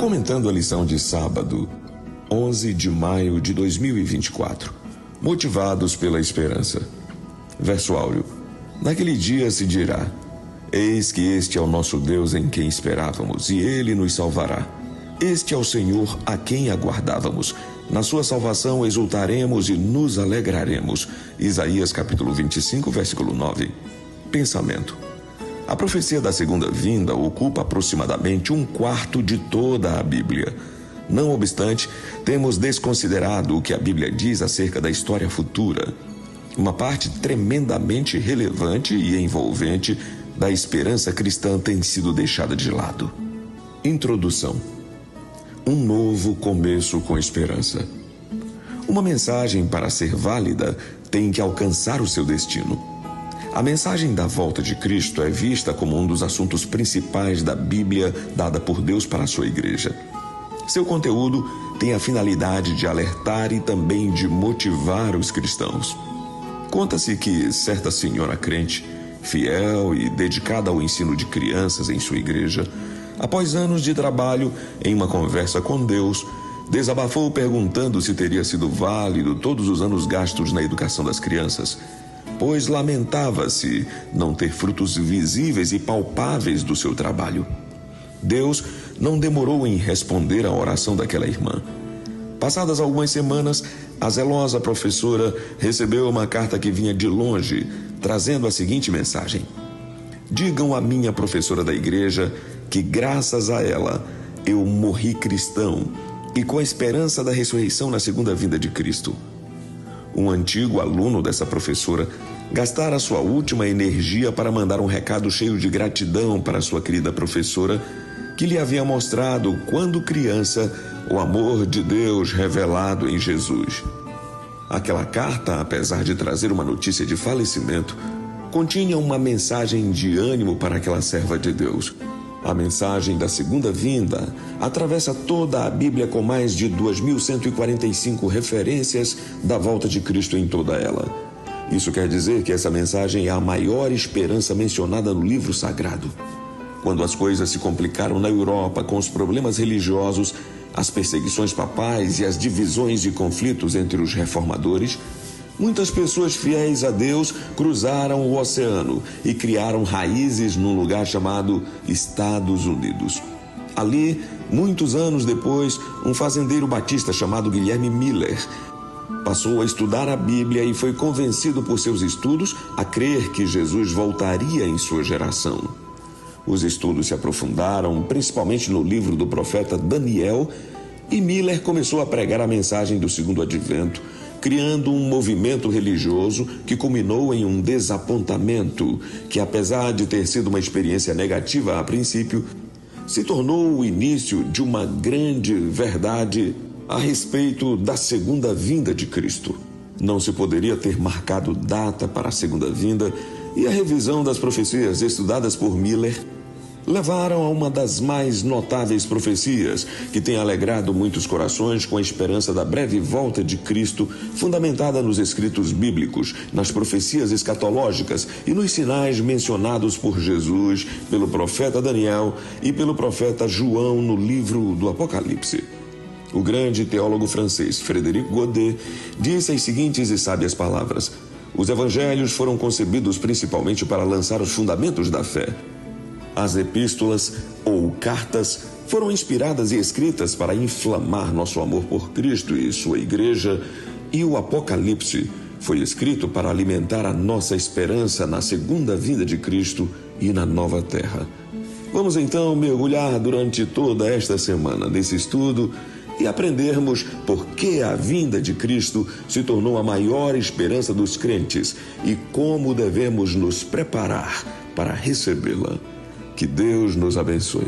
Comentando a lição de sábado, 11 de maio de 2024. Motivados pela esperança. Verso áureo. Naquele dia se dirá: eis que este é o nosso Deus em quem esperávamos, e ele nos salvará. Este é o Senhor a quem aguardávamos. Na sua salvação exultaremos e nos alegraremos. Isaías capítulo 25, versículo 9. Pensamento. A profecia da segunda vinda ocupa aproximadamente 1/4 de toda a Bíblia. Não obstante, temos desconsiderado o que a Bíblia diz acerca da história futura. Uma parte tremendamente relevante e envolvente da esperança cristã tem sido deixada de lado. Introdução. Um novo começo com esperança. Uma mensagem, para ser válida, tem que alcançar o seu destino. A mensagem da volta de Cristo é vista como um dos assuntos principais da Bíblia dada por Deus para a sua igreja. Seu conteúdo tem a finalidade de alertar e também de motivar os cristãos. Conta-se que certa senhora crente, fiel e dedicada ao ensino de crianças em sua igreja, após anos de trabalho em uma conversa com Deus, desabafou perguntando se teria sido válido todos os anos gastos na educação das crianças, pois lamentava-se não ter frutos visíveis e palpáveis do seu trabalho. Deus não demorou em responder à oração daquela irmã. Passadas algumas semanas, a zelosa professora recebeu uma carta que vinha de longe, trazendo a seguinte mensagem: digam à minha professora da igreja que, graças a ela, eu morri cristão e com a esperança da ressurreição na segunda vinda de Cristo. Um antigo aluno dessa professora gastara sua última energia para mandar um recado cheio de gratidão para sua querida professora, que lhe havia mostrado, quando criança, o amor de Deus revelado em Jesus. Aquela carta, apesar de trazer uma notícia de falecimento, continha uma mensagem de ânimo para aquela serva de Deus. A mensagem da segunda vinda atravessa toda a Bíblia com mais de 2.145 referências da volta de Cristo em toda ela. Isso quer dizer que essa mensagem é a maior esperança mencionada no livro sagrado. Quando as coisas se complicaram na Europa com os problemas religiosos, as perseguições papais e as divisões e conflitos entre os reformadores, muitas pessoas fiéis a Deus cruzaram o oceano e criaram raízes num lugar chamado Estados Unidos. Ali, muitos anos depois, um fazendeiro batista chamado Guilherme Miller passou a estudar a Bíblia e foi convencido por seus estudos a crer que Jesus voltaria em sua geração. Os estudos se aprofundaram, principalmente no livro do profeta Daniel, e Miller começou a pregar a mensagem do segundo advento, criando um movimento religioso que culminou em um desapontamento que, apesar de ter sido uma experiência negativa a princípio, se tornou o início de uma grande verdade a respeito da segunda vinda de Cristo. Não se poderia ter marcado data para a segunda vinda, e a revisão das profecias estudadas por Miller levaram a uma das mais notáveis profecias que tem alegrado muitos corações com a esperança da breve volta de Cristo, fundamentada nos escritos bíblicos, nas profecias escatológicas e nos sinais mencionados por Jesus, pelo profeta Daniel e pelo profeta João no livro do Apocalipse. O grande teólogo francês Frédéric Godet disse as seguintes e sábias palavras: os evangelhos foram concebidos principalmente para lançar os fundamentos da fé. As epístolas, ou cartas, foram inspiradas e escritas para inflamar nosso amor por Cristo e sua igreja, e o Apocalipse foi escrito para alimentar a nossa esperança na segunda vinda de Cristo e na nova terra. Vamos então mergulhar durante toda esta semana nesse estudo e aprendermos por que a vinda de Cristo se tornou a maior esperança dos crentes e como devemos nos preparar para recebê-la. Que Deus nos abençoe.